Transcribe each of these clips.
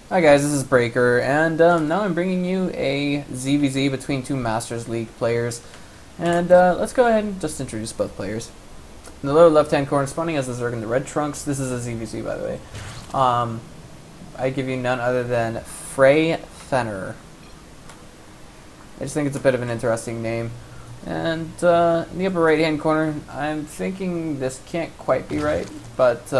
Hi guys, this is Breaker, and now I'm bringing you a ZVZ between two Masters League players. And let's go ahead and just introduce both players. In the lower left-hand corner, spawning as the Zerg in the red trunks. This is a ZVZ, by the way. I give you none other than frayFenner. I just think it's a bit of an interesting name. And in the upper right-hand corner, I'm thinking this can't quite be right, but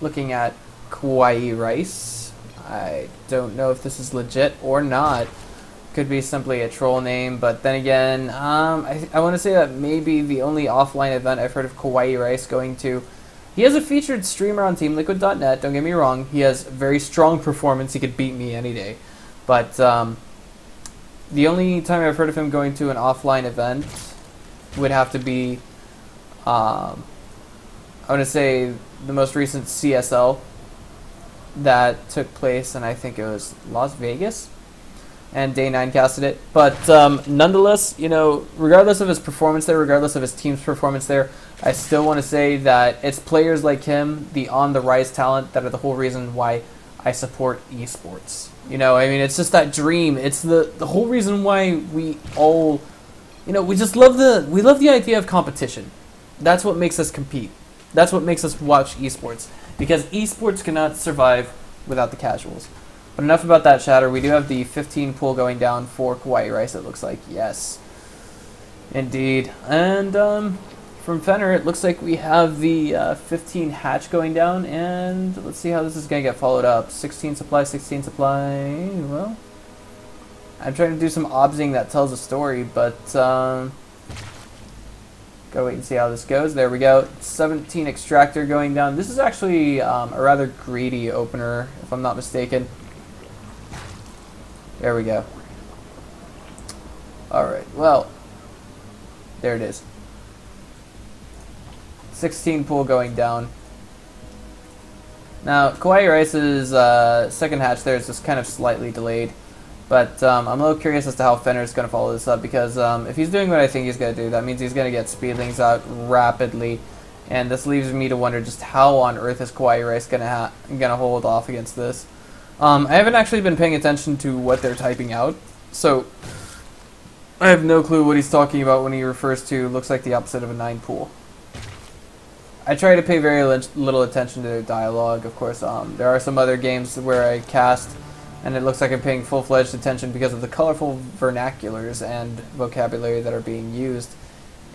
looking at KawaiiRice, I don't know if this is legit or not. Could be simply a troll name, but then again, I want to say that maybe the only offline event I've heard of KawaiiRice going to. He is a featured streamer on TeamLiquid.net, don't get me wrong. He has very strong performance, he could beat me any day. But the only time I've heard of him going to an offline event would have to be, I want to say, the most recent CSL that took place, and I think it was Las Vegas, and Day 9 casted it. But nonetheless, you know, regardless of his performance there, regardless of his team's performance there, I still want to say that it's players like him, the on-the-rise talent, that are the whole reason why I support esports. You know, I mean, it's just that dream. It's the whole reason why we all, you know, we just love the idea of competition. That's what makes us compete. That's what makes us watch esports. Because esports cannot survive without the casuals. But enough about that chatter. We do have the 15 pool going down for KawaiiRice, it looks like. Yes. Indeed. And from Fenner, it looks like we have the 15 hatch going down. And let's see how this is going to get followed up. 16 supply, 16 supply. Well, I'm trying to do some obsing that tells a story, but gotta wait and see how this goes. There we go. 17 extractor going down. This is actually a rather greedy opener, if I'm not mistaken. There we go. Alright, well, there it is. 16 pool going down. Now, KawaiiRice's second hatch there is just kind of slightly delayed. But I'm a little curious as to how Fenner is going to follow this up, because if he's doing what I think he's going to do, that means he's going to get speedlings out rapidly. And this leaves me to wonder just how on earth is KawaiiRice going to hold off against this. I haven't actually been paying attention to what they're typing out, so I have no clue what he's talking about when he refers to looks like the opposite of a 9 pool. I try to pay very little attention to their dialogue. Of course, there are some other games where I cast, and it looks like I'm paying full-fledged attention because of the colorful vernaculars and vocabulary that are being used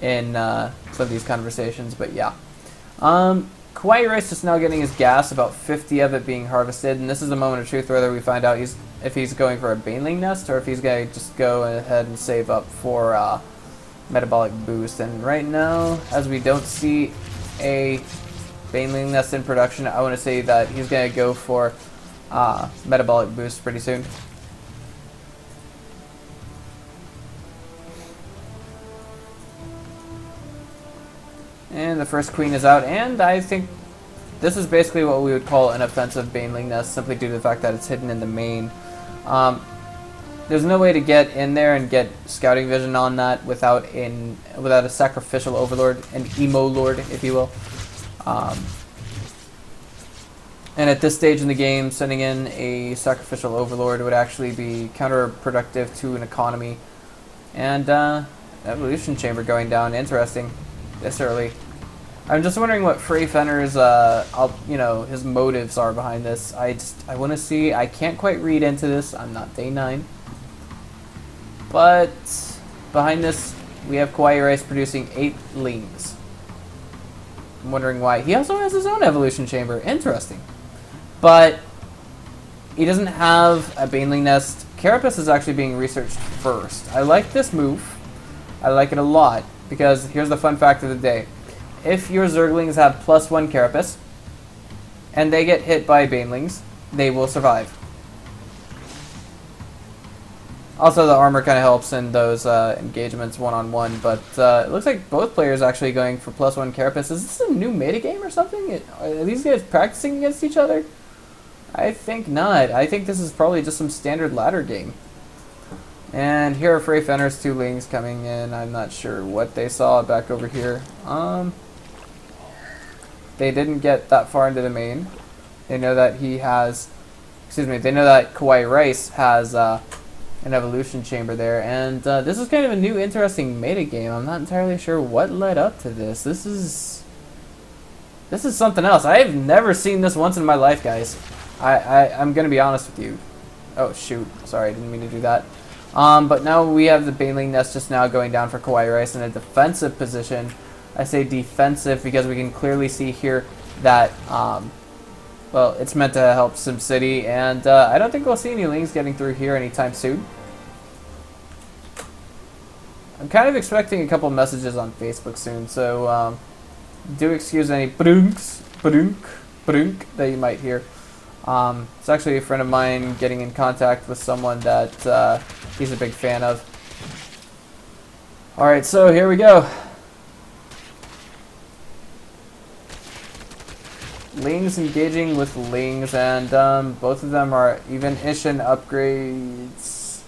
in some of these conversations. But yeah. KawaiiRice is now getting his gas, about 50 of it being harvested, and this is the moment of truth whether we find out if he's going for a baneling nest or if he's going to just go ahead and save up for metabolic boost. And right now, as we don't see a baneling nest in production, I want to say that he's going to go for metabolic boost pretty soon. And the first queen is out, and I think this is basically what we would call an offensive baneling nest, simply due to the fact that it's hidden in the main. There's no way to get in there and get scouting vision on that without a sacrificial overlord, an emo lord, if you will. And at this stage in the game, sending in a sacrificial overlord would actually be counterproductive to an economy. And evolution chamber going down, interesting, this early. I'm just wondering what frayFenner's, you know, his motives are behind this. I want to see. I can't quite read into this. I'm not Day 9, but behind this we have KawaiiRice producing 8 lings. I'm wondering why. He also has his own evolution chamber. Interesting. But he doesn't have a baneling nest. Carapace is actually being researched first. I like this move. I like it a lot, because here's the fun fact of the day. If your Zerglings have +1 Carapace, and they get hit by banelings, they will survive. Also, the armor kind of helps in those engagements one-on-one, but it looks like both players actually going for +1 Carapace. Is this a new metagame or something? Are these guys practicing against each other? I think not. I think this is probably just some standard ladder game. And here are frayFenner's 2 lings coming in. I'm not sure what they saw back over here. They didn't get that far into the main. They know that he has excuse me, they know that KawaiiRice has an evolution chamber there, and this is kind of a new interesting meta game. I'm not entirely sure what led up to this. This is something else. I have never seen this once in my life, guys. I'm gonna be honest with you. Oh shoot, sorry, I didn't mean to do that. But now we have the Baneling Nest just now going down for KawaiiRice in a defensive position. I say defensive because we can clearly see here that well, it's meant to help SimCity, and I don't think we'll see any Lings getting through here anytime soon. I'm kind of expecting a couple messages on Facebook soon, so do excuse any brunks that you might hear. It's actually a friend of mine getting in contact with someone that he's a big fan of. Alright, so here we go. Lings engaging with Lings, and both of them are even-ish in upgrades.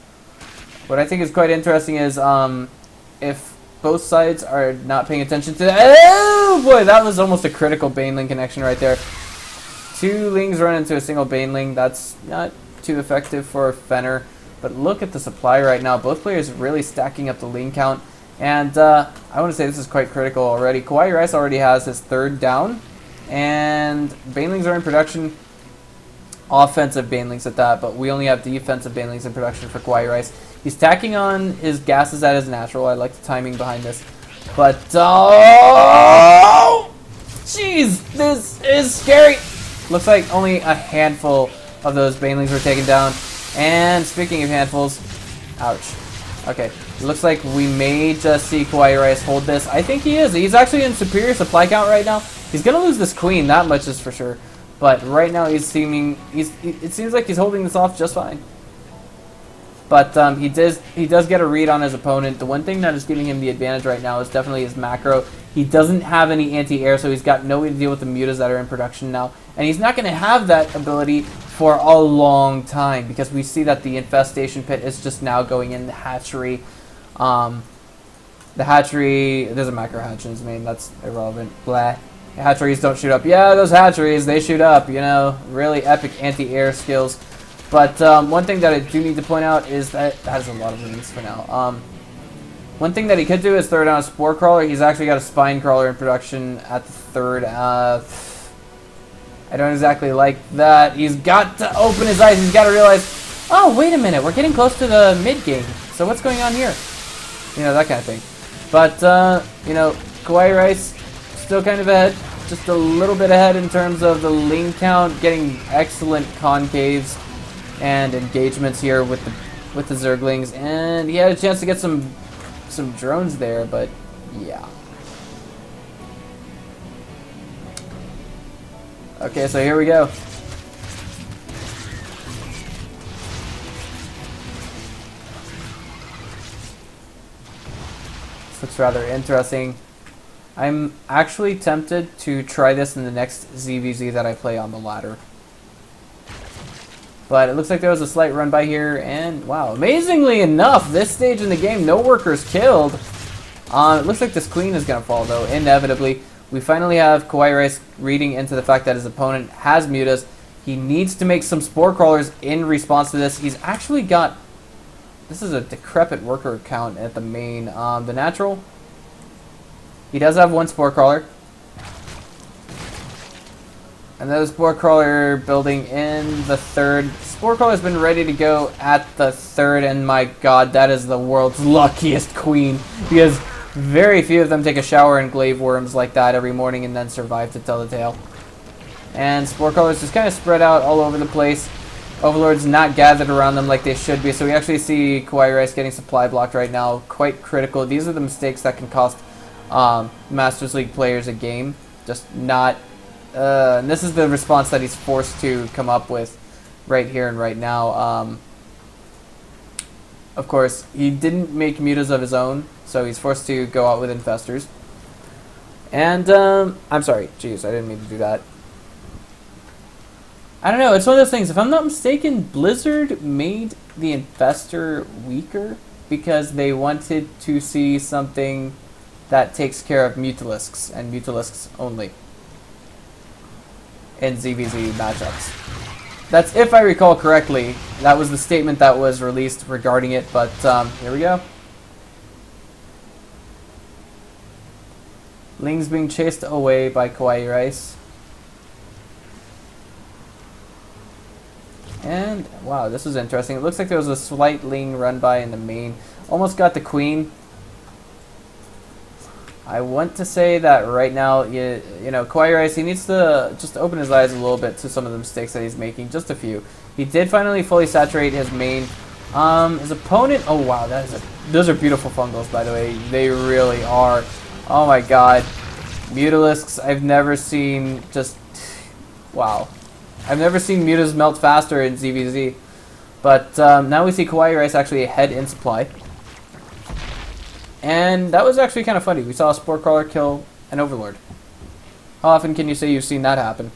What I think is quite interesting is if both sides are not paying attention to that. Oh boy, that was almost a critical Baneling connection right there. Two Lings run into a single Baneling. That's not too effective for Fenner, but look at the supply right now. Both players really stacking up the Ling count, and I want to say this is quite critical already. KawaiiRice already has his third down, and Banelings are in production. Offensive Banelings at that, but we only have defensive Banelings in production for KawaiiRice. He's tacking on his gases at his natural. I like the timing behind this. But, oh! Jeez, this is scary. Looks like only a handful of those Banelings were taken down. And speaking of handfuls, ouch. Okay, looks like we may just see KawaiiRice hold this. I think he is. He's actually in superior supply count right now. He's going to lose this queen, that much is for sure. But right now it seems like he's holding this off just fine. But he does get a read on his opponent. The one thing that is giving him the advantage right now is definitely his macro. He doesn't have any anti-air, so he's got no way to deal with the mutas that are in production now. And he's not going to have that ability for a long time, because we see that the infestation pit is just now going in the hatchery. The hatchery, there's a macro hatch in his main, that's irrelevant. Blah. Hatcheries don't shoot up. Yeah, those hatcheries, they shoot up, you know. Really epic anti-air skills. But one thing that I do need to point out is that has a lot of links for now. One thing that he could do is throw down a Spore Crawler. He's actually got a Spine Crawler in production at the third. I don't exactly like that. He's got to open his eyes. He's got to realize, oh, wait a minute. We're getting close to the mid-game. So what's going on here? You know, that kind of thing. But, you know, KawaiiRice still kind of ahead. Just a little bit ahead in terms of the Ling count. Getting excellent concaves and engagements here with the Zerglings. And he had a chance to get some drones there, but yeah. Okay, so here we go. This looks rather interesting. I'm actually tempted to try this in the next ZVZ that I play on the ladder. But it looks like there was a slight run by here, and wow, amazingly enough, this stage in the game, no workers killed. It looks like this queen is going to fall, though, inevitably. We finally have KawaiiRice reading into the fact that his opponent has mutas. He needs to make some Spore Crawlers in response to this. He's actually got... This is a decrepit worker count at the main. The natural, he does have one Spore Crawler. And then the Spore Crawler building in the third. Spore Crawler's been ready to go at the third, and my god, that is the world's luckiest queen. Because very few of them take a shower in glaive worms like that every morning and then survive to tell the tale. And Spore Crawlers just kind of spread out all over the place. Overlords not gathered around them like they should be. So we actually see KawaiiRice getting supply blocked right now. Quite critical. These are the mistakes that can cost Masters League players a game. Just not... and this is the response that he's forced to come up with right here and right now. Of course, he didn't make mutas of his own, so he's forced to go out with infestors. And, I'm sorry. Jeez, I didn't mean to do that. I don't know, it's one of those things. If I'm not mistaken, Blizzard made the infestor weaker because they wanted to see something that takes care of Mutalisks, and Mutalisks only in ZVZ matchups. That's if I recall correctly. That was the statement that was released regarding it, but here we go. Ling's being chased away by KawaiiRice. And, wow, this was interesting. It looks like there was a slight Ling run by in the main. Almost got the queen. I want to say that right now, you know, KawaiiRice, he needs to just open his eyes a little bit to some of the mistakes that he's making. Just a few. He did finally fully saturate his main. His opponent, oh wow, those are beautiful fungals, by the way. They really are. Oh my god. Mutalisks, I've never seen just, wow. I've never seen Mutas melt faster in ZVZ. But now we see KawaiiRice actually ahead in supply. And that was actually kind of funny. We saw a Spore Crawler kill an Overlord. How often can you say you've seen that happen?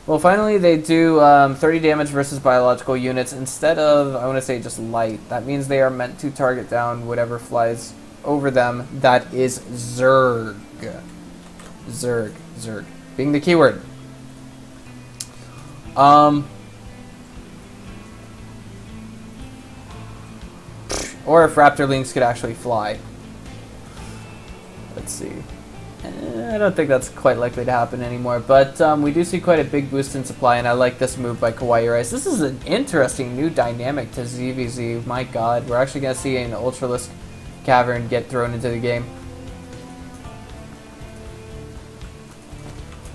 Well, finally they do 30 damage versus biological units instead of, I want to say, just light. That means they are meant to target down whatever flies over them. That is Zerg. Zerg. Zerg. Being the keyword. Or if Raptorlings could actually fly. Let's see. I don't think that's quite likely to happen anymore, but we do see quite a big boost in supply, and I like this move by KawaiiRice. This is an interesting new dynamic to ZVZ. My god, we're actually going to see an Ultralisk Cavern get thrown into the game.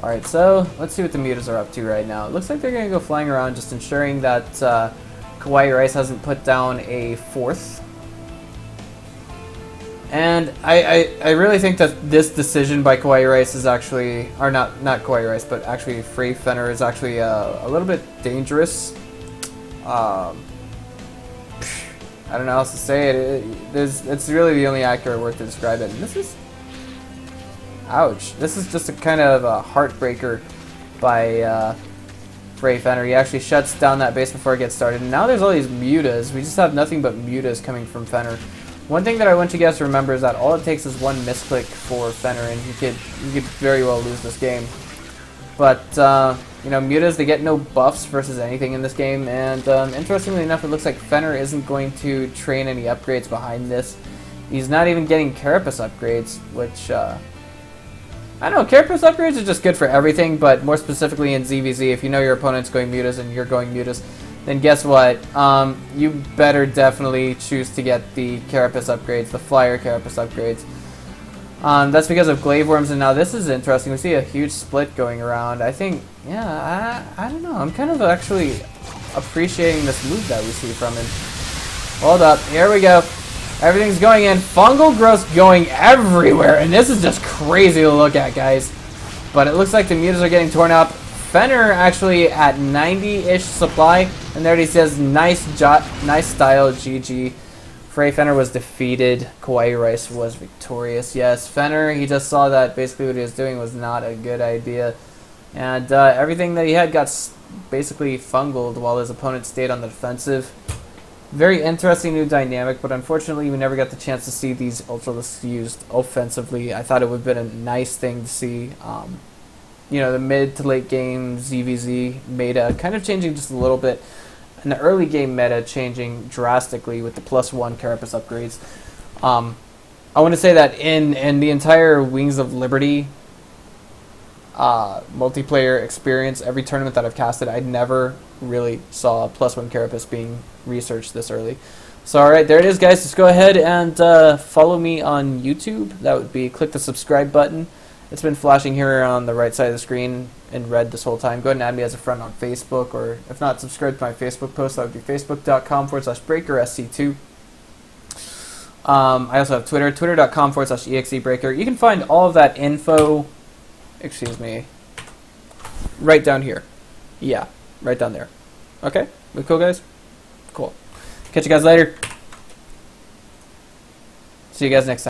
Alright, so let's see what the Mutas are up to right now. It looks like they're going to go flying around, just ensuring that KawaiiRice hasn't put down a fourth. And I really think that this decision by KawaiiRice is actually, or not KawaiiRice, but actually frayFenner is actually a little bit dangerous. I don't know how else to say it. It's really the only accurate word to describe it. And this is, ouch. This is just a kind of a heartbreaker by frayFenner. He actually shuts down that base before it gets started. And now there's all these mutas. We just have nothing but mutas coming from Fenner. One thing that I want you guys to remember is that all it takes is one misclick for Fenner, and you could very well lose this game. But you know, mutas, they get no buffs versus anything in this game, and interestingly enough, it looks like Fenner isn't going to train any upgrades behind this. He's not even getting Carapace upgrades, which I don't know. Carapace upgrades are just good for everything, but more specifically in ZVZ, if you know your opponent's going mutas and you're going mutas, then guess what? You better definitely choose to get the Carapace upgrades, the Flyer Carapace upgrades. That's because of Glaive Worms, and now this is interesting. We see a huge split going around. I think, yeah, I don't know. I'm kind of actually appreciating this move that we see from him. Hold up. Here we go. Everything's going in. Fungal growth going everywhere, and this is just crazy to look at, guys. But it looks like the mutas are getting torn up. Fenner actually at 90-ish supply, and there he says, nice style, GG. frayFenner was defeated. KawaiiRice was victorious. Yes, Fenner, he just saw that basically what he was doing was not a good idea. And everything that he had got basically fungled while his opponent stayed on the defensive. Very interesting new dynamic, but unfortunately we never got the chance to see these Ultralisks used offensively. I thought it would have been a nice thing to see. You know, the mid to late game ZVZ meta kind of changing just a little bit, and the early game meta changing drastically with the +1 Carapace upgrades. I want to say that in the entire Wings of Liberty multiplayer experience, every tournament that I've casted, I never really saw +1 Carapace being researched this early. So alright, there it is, guys. Just go ahead and follow me on YouTube. That would be click the subscribe button. It's been flashing here on the right side of the screen in red this whole time. Go ahead and add me as a friend on Facebook, or if not, subscribe to my Facebook post. That would be facebook.com/breakersc2. I also have Twitter, twitter.com/exebreaker. You can find all of that info, excuse me, right down here. Yeah, right down there. Okay? We cool, guys? Cool. Catch you guys later. See you guys next time.